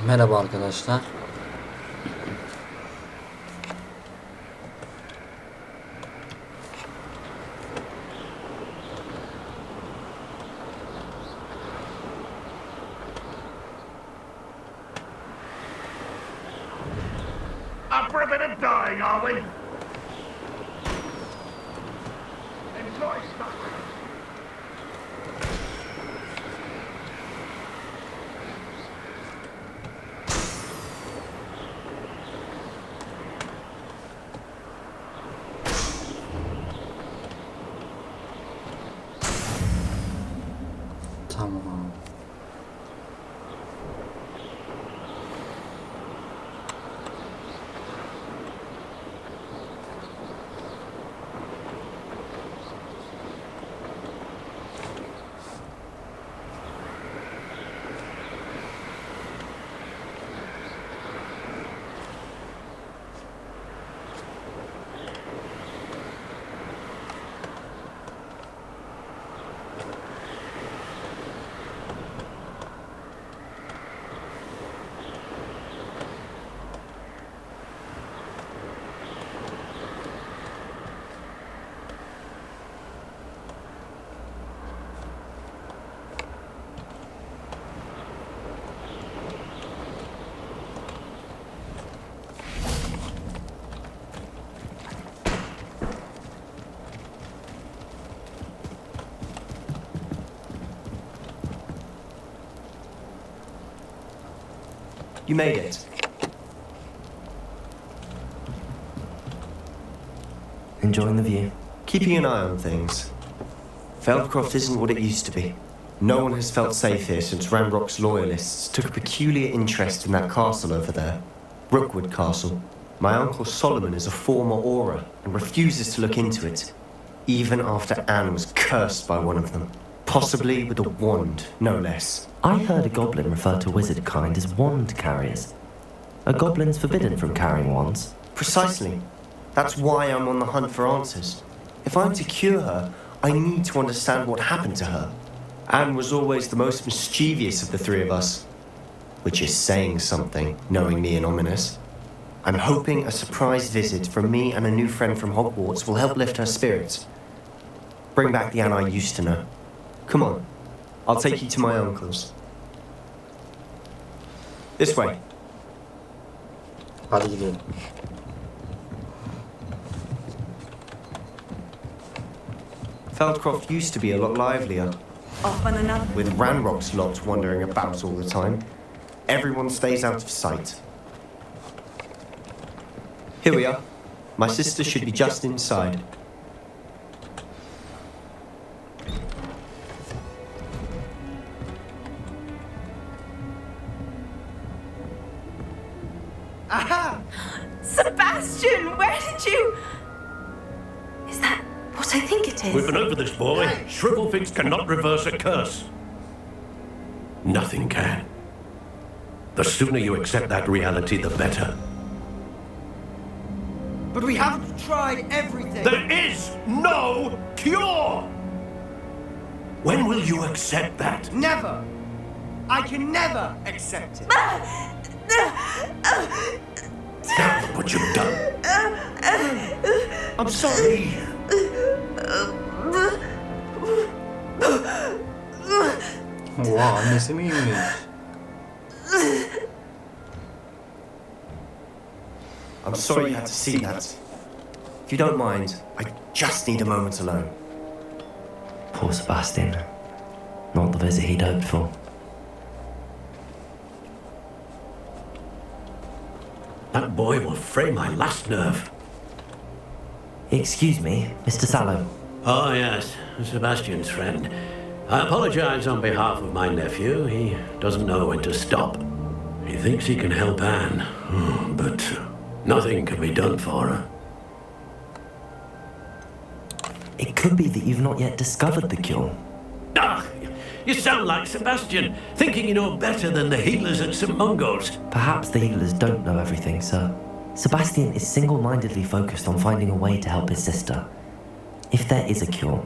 Merhaba arkadaşlar. Up for a bit of dying, are we? Enjoy stuff. Tamam. You made it. Enjoying the view? Keeping an eye on things. Feldcroft isn't what it used to be. No one has felt safe here since Ranrock's loyalists took a peculiar interest in that castle over there. Rookwood Castle. My uncle Solomon is a former Auror and refuses to look into it, even after Anne was cursed by one of them. Possibly with a wand, no less. I heard a goblin refer to wizard kind as wand carriers. Are goblins forbidden from carrying wands? Precisely. That's why I'm on the hunt for answers. If I'm to cure her, I need to understand what happened to her. Anne was always the most mischievous of the three of us. Which is saying something, knowing me and ominous. I'm hoping a surprise visit from me and a new friend from Hogwarts will help lift her spirits. Bring back the Anne I used to know. Come on, I'll take you to my uncle's. This way. Hadi gidelim. Feldcroft used to be a lot livelier. Off on another. With Ranrock's lot wandering about all the time. Everyone stays out of sight. Here we are. My sister should be just inside. Aha! Sebastian, where did you... Is that what I think it is? We've been over this, boy. Shrivelfigs cannot reverse a curse. Nothing can. The sooner you accept that reality, the better. But we haven't tried everything. There is no cure! When will you accept that? Never. I can never accept it. Now look what you've done. I'm sorry. Oha, annesi miymiş? I'm sorry you had to see that. If you don't mind, I just need a moment alone. Poor Sebastian. Not the visit he'd hoped for. That boy will fray my last nerve. Excuse me, Mr. Sallow. Oh, yes, Sebastian's friend. I apologize on behalf of my nephew. He doesn't know when to stop. He thinks he can help Anne, but nothing can be done for her. It could be that you've not yet discovered the cure. Ah, you sound like Sebastian, thinking you know better than the healers at St. Mungo's. Perhaps the healers don't know everything, sir. Sebastian is single-mindedly focused on finding a way to help his sister. If there is a cure,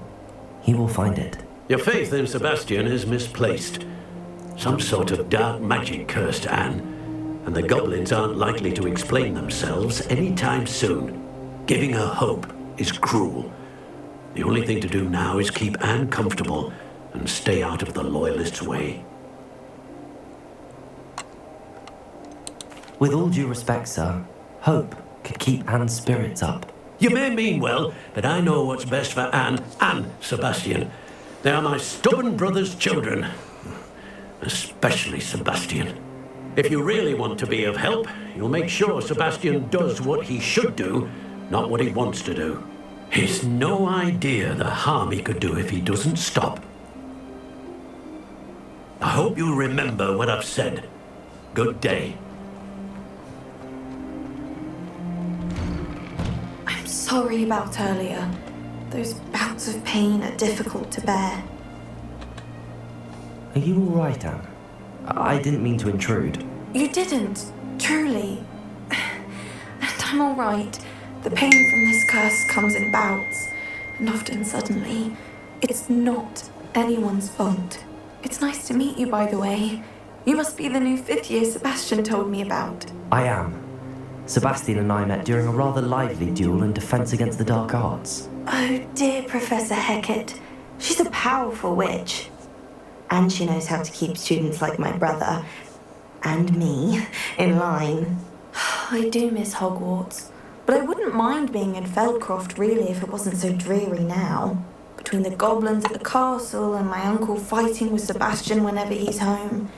he will find it. Your faith in Sebastian is misplaced. Some sort of dark magic cursed Anne. and the goblins aren't likely to explain themselves anytime soon. Giving her hope is cruel. The only thing to do now is keep Anne comfortable and stay out of the Loyalists' way. With all due respect, sir, hope could keep Anne's spirits up. You may mean well, but I know what's best for Anne and Sebastian. They are my stubborn brother's children. Especially Sebastian. If you really want to be of help, you'll make sure Sebastian does what he should do, not what he wants to do. He's no idea the harm he could do if he doesn't stop. I hope you'll remember what I've said. Good day. I'm sorry about earlier. Those bouts of pain are difficult to bear. Are you all right, Anne? I didn't mean to intrude. You didn't, truly. And I'm all right. The pain from this curse comes in bouts, and often suddenly. It's not anyone's fault. It's nice to meet you, by the way. You must be the new 5th year Sebastian told me about. I am. Sebastian and I met during a rather lively duel in defense against the dark arts. Oh, dear Professor Hecat. She's a powerful witch. And she knows how to keep students like my brother, and me, in line. I do miss Hogwarts, but I wouldn't mind being in Feldcroft really if it wasn't so dreary now. Between the goblins at the castle and my uncle fighting with Sebastian whenever he's home.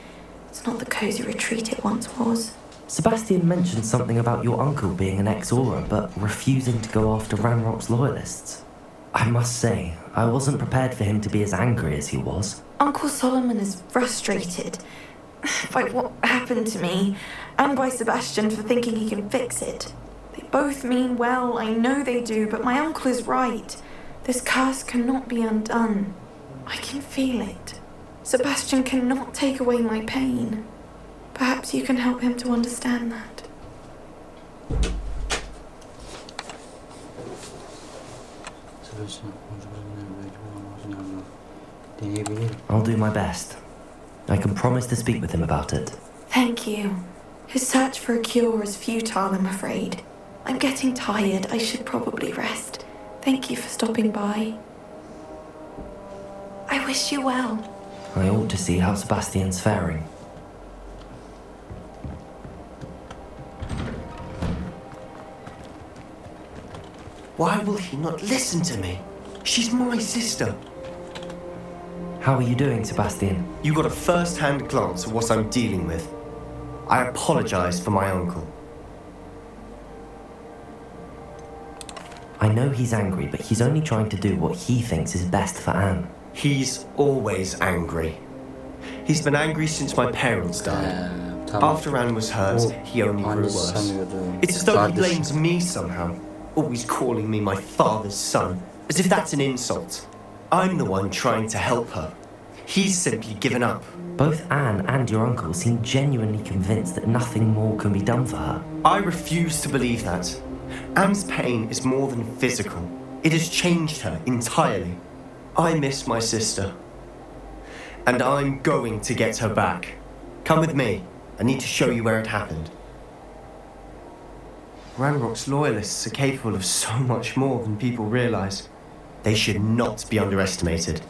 It's not the cosy retreat it once was. Sebastian mentioned something about your uncle being an ex-Aura, but refusing to go after Ranrock's loyalists. I must say, I wasn't prepared for him to be as angry as he was. Uncle Solomon is frustrated by what happened to me, and by Sebastian for thinking he can fix it. They both mean well, I know they do, but my uncle is right. This curse cannot be undone. I can feel it. Sebastian cannot take away my pain. Perhaps you can help him to understand that. I'll do my best. I can promise to speak with him about it. Thank you. His search for a cure is futile, I'm afraid. I'm getting tired. I should probably rest. Thank you for stopping by. I wish you well. I ought to see how Sebastian's faring. Why will he not listen to me? She's my sister. How are you doing, Sebastian? You got a first-hand glance at what I'm dealing with. I apologize for my uncle. I know he's angry, but he's only trying to do what he thinks is best for Anne. He's always angry. He's been angry since my parents died. After Anne was hurt, he only grew worse. It's as though he blames me somehow, always calling me my father's son, as if that's an insult. I'm the one trying to help her. He's simply given up. Both Anne and your uncle seem genuinely convinced that nothing more can be done for her. I refuse to believe that. Anne's pain is more than physical. It has changed her entirely. I miss my sister. And I'm going to get her back. Come with me. I need to show you where it happened. Ranrock's loyalists are capable of so much more than people realize. They should not be underestimated.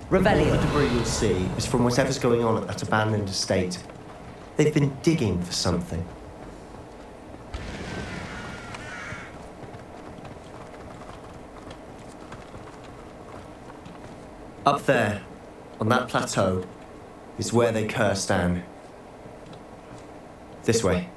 Revelio. The debris you'll see is from whatever's going on at that abandoned estate. They've been digging for something. Up there, on that plateau, is where they cursed Anne. This way.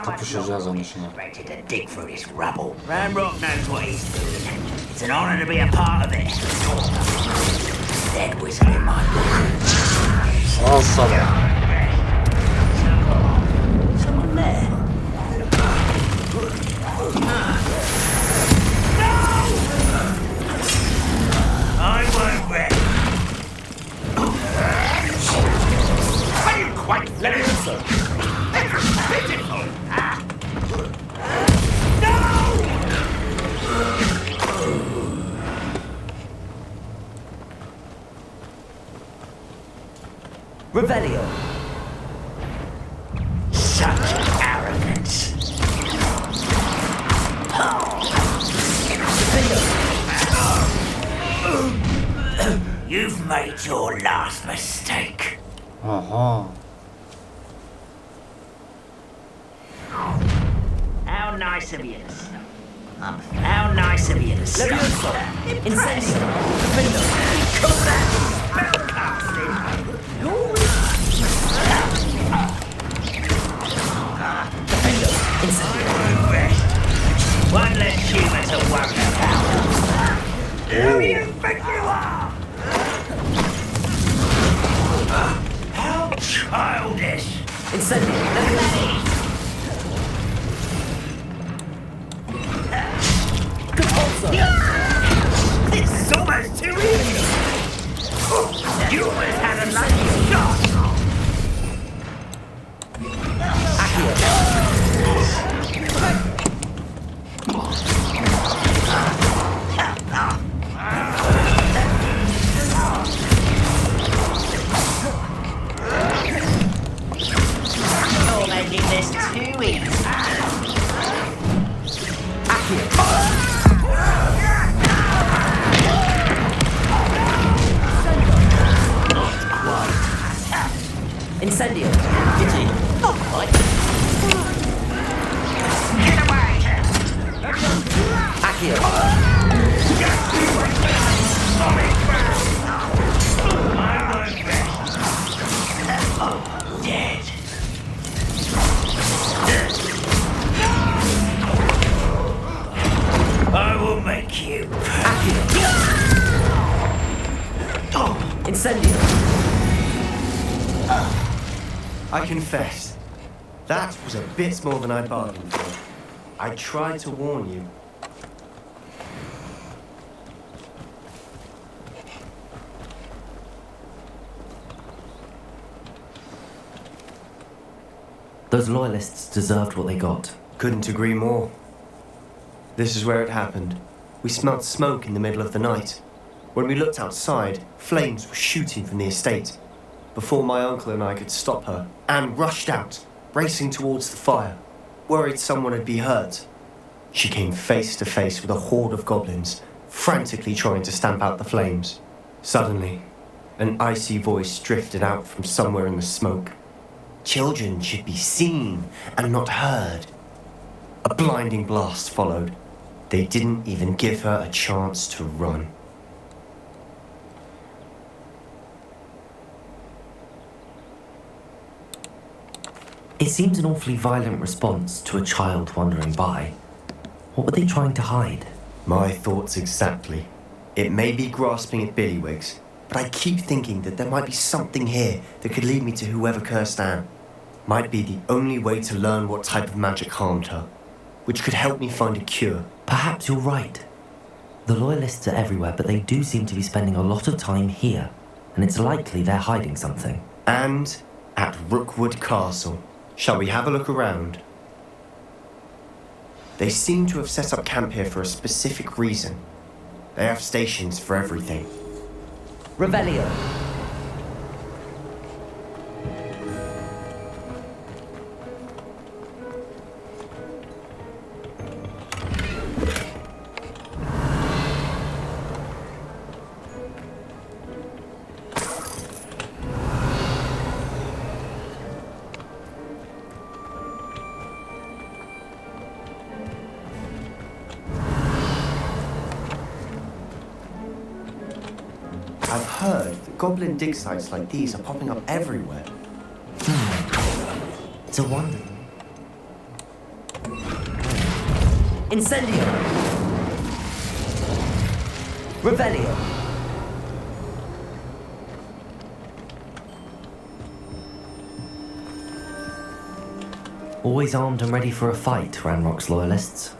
Kapışacağız anlaşılan. Ready to dig through this rubble. Ranrock knows what he's doing. It's an honor to be a part of it. Dead whistle in my blood. Sağ sana. Someone there. I won't rest. I didn't quite let it, sir. Revelio. Such arrogance. You've made your last mistake. Aha. How nice of you to stop. How nice of you to stop. Incendio. Call that spellcasting? One less human to worry about. Who do you think you are? How childish. Incendio. This is almost too easy. You almost had a lucky shot. You're making this too easy. Incendio. Get away! Accio. Dead. I will make you. Incendio. I confess, that was a bit more than I bargained for. I tried to warn you. Those loyalists deserved what they got. Couldn't agree more. This is where it happened. We smelled smoke in the middle of the night. When we looked outside, flames were shooting from the estate. Before my uncle and I could stop her, Anne rushed out, racing towards the fire, worried someone would be hurt. She came face to face with a horde of goblins, frantically trying to stamp out the flames. Suddenly, an icy voice drifted out from somewhere in the smoke. Children should be seen and not heard. A blinding blast followed. They didn't even give her a chance to run. It seems an awfully violent response to a child wandering by. What were they trying to hide? My thoughts exactly. It may be grasping at billywhigs, but I keep thinking that there might be something here that could lead me to whoever cursed Anne. Might be the only way to learn what type of magic harmed her, which could help me find a cure. Perhaps you're right. The loyalists are everywhere, but they do seem to be spending a lot of time here, and it's likely they're hiding something. And at Rookwood Castle. Shall we have a look around? They seem to have set up camp here for a specific reason. They have stations for everything. Revelio. I've heard that goblin dig sites like these are popping up everywhere. It's a wonder. Incendio. Revelio. Always armed and ready for a fight, Ranrock's loyalists.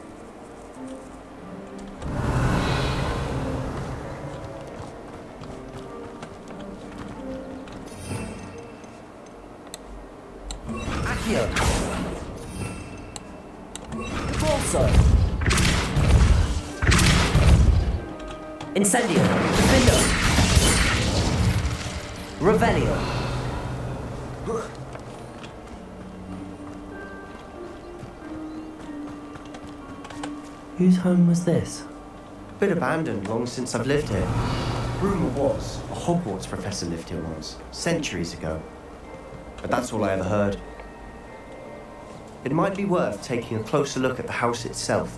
Accio. Corso. Incendio. Defendo. Revelio. Whose home was this? Been abandoned long since I've lived here. Rumour was a Hogwarts professor lived here once, centuries ago. But that's all I ever heard. It might be worth taking a closer look at the house itself.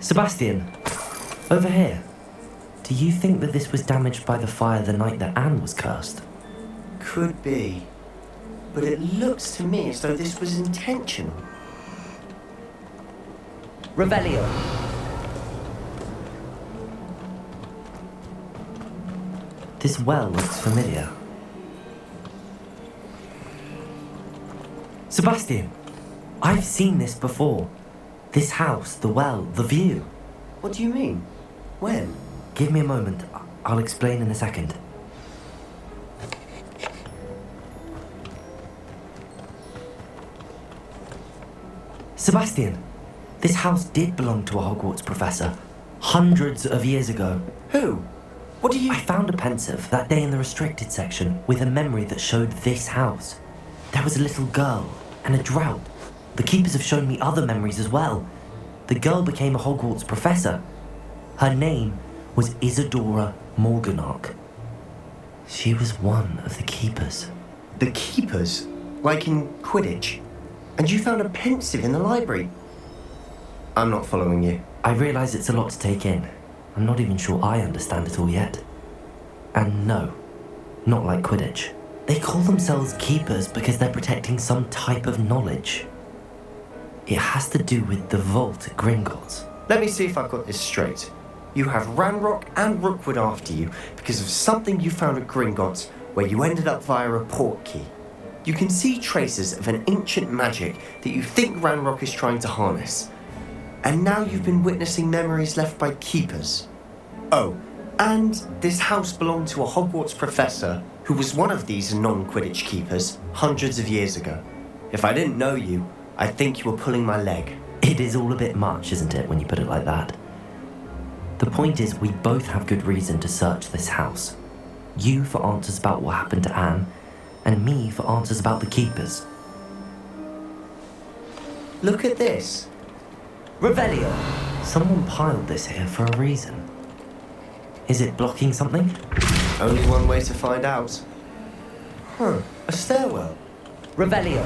Sebastian, over here. Do you think that this was damaged by the fire the night that Anne was cursed? Could be. But it looks to me as though this was intentional. Revelio. This well looks familiar. Sebastian, I've seen this before. This house, the well, the view. What do you mean? When? Give me a moment. I'll explain in a second. Sebastian, this house did belong to a Hogwarts professor. Hundreds of years ago. Who? What do you... I found a pensive that day in the restricted section with a memory that showed this house. There was a little girl and a drought. The keepers have shown me other memories as well. The girl became a Hogwarts professor. Her name was Isadora Morganach. She was one of the keepers. The keepers? Like in Quidditch? And you found a pensive in the library? I'm not following you. I realise it's a lot to take in. I'm not even sure I understand it all yet. And no, not like Quidditch. They call themselves keepers because they're protecting some type of knowledge. It has to do with the vault at Gringotts. Let me see if I've got this straight. You have Ranrock and Rookwood after you because of something you found at Gringotts where you ended up via a portkey. You can see traces of an ancient magic that you think Ranrock is trying to harness. And now you've been witnessing memories left by keepers. Oh, and this house belonged to a Hogwarts professor who was one of these non-Quidditch keepers hundreds of years ago. If I didn't know you, I'd think you were pulling my leg. It is all a bit much, isn't it, when you put it like that? The point is, we both have good reason to search this house. You for answers about what happened to Anne, and me for answers about the keepers. Look at this. Revelio! Someone piled this here for a reason. Is it blocking something? Only one way to find out. A stairwell. Revelio!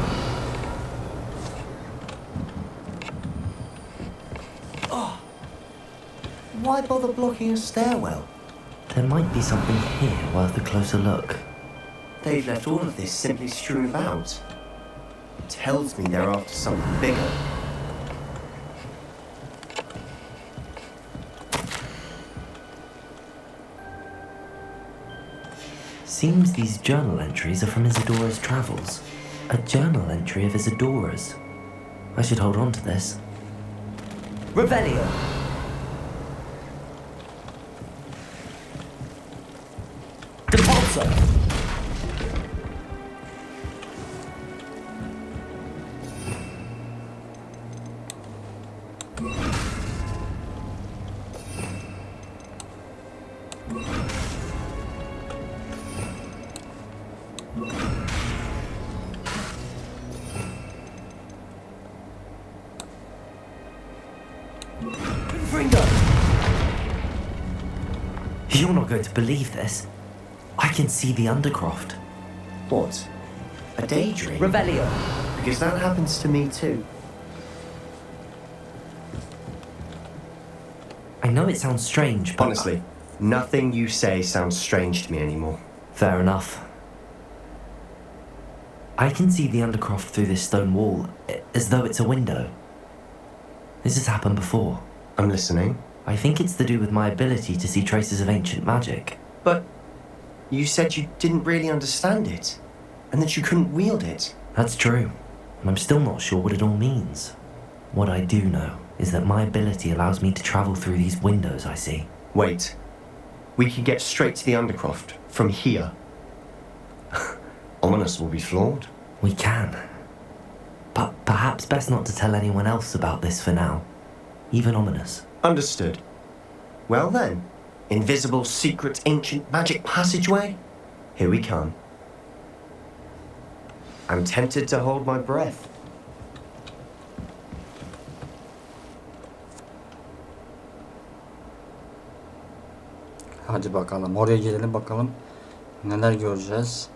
Why bother blocking a stairwell? There might be something here worth a closer look. They've left all of this simply strewn about. It tells me they're after something bigger. Seems these journal entries are from Isadora's travels. A journal entry of Isadora's. I should hold on to this. Revelio! Depulso! You're not going to believe this. I can see the Undercroft. What? A daydream? Revelio. Because that happens to me too. I know it sounds strange, but... Honestly, nothing you say sounds strange to me anymore. Fair enough. I can see the Undercroft through this stone wall, as though it's a window. This has happened before. I'm listening. I think it's to do with my ability to see traces of ancient magic. But you said you didn't really understand it, and that you couldn't wield it. That's true, and I'm still not sure what it all means. What I do know is that my ability allows me to travel through these windows I see. Wait. We can get straight to the Undercroft from here. ominous will be flawed. We can. But perhaps best not to tell anyone else about this for now. Even ominous. Understood. Well then, invisible, secret, ancient magic passageway? Here we come. I'm tempted to hold my breath. Hadi bakalım. Oraya girelim bakalım. Neler göreceğiz.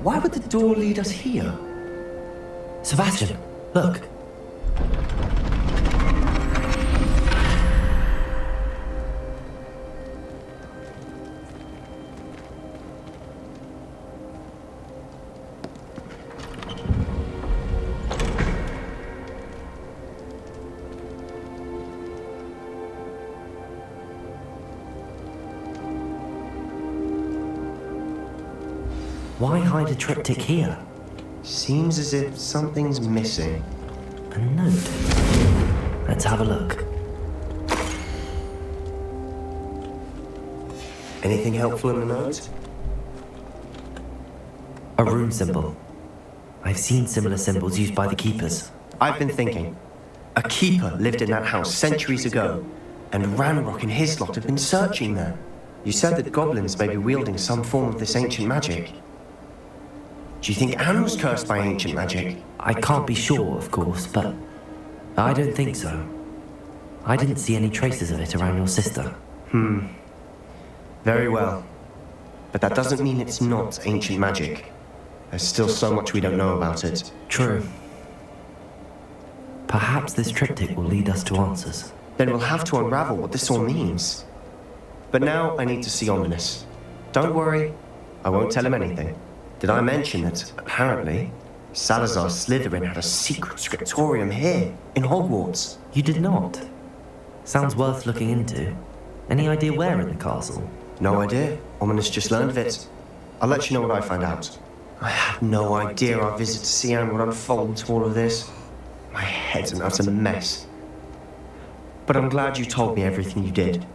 Why would the door lead us here? Sebastian, look. Why hide a triptych here? Seems as if something's missing. A note. Let's have a look. Anything helpful in the note? A rune symbol. I've seen similar symbols used by the keepers. I've been thinking. A keeper lived in that house centuries ago, and Ranrock and his lot have been searching there. You said that goblins may be wielding some form of this ancient magic. Do you think Anne was cursed by ancient magic? I can't be sure, of course, but I don't think so. I didn't see any traces of it around your sister. Very well. But that doesn't mean it's not ancient magic. There's still so much we don't know about it. True. Perhaps this triptych will lead us to answers. Then we'll have to unravel what this all means. But now I need to see Ominous. Don't worry, I won't tell him anything. Did I mention that, apparently, Salazar Slytherin had a secret scriptorium here, in Hogwarts? You did not? Sounds worth looking into. Any idea where in the castle? No idea. Ominous just learned of it. I'll let you know what I find out. I had no idea our visit to Sian would unfold into all of this. My head's an utter mess. But I'm glad you told me everything you did.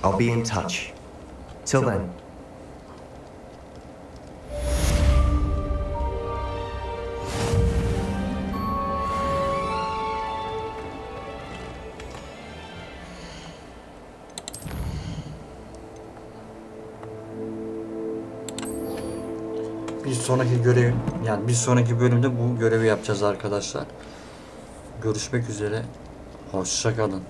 I'll be in touch. Till then. Bir sonraki görev, yani bir sonraki bölümde bu görevi yapacağız arkadaşlar. Görüşmek üzere. Hoşça kalın.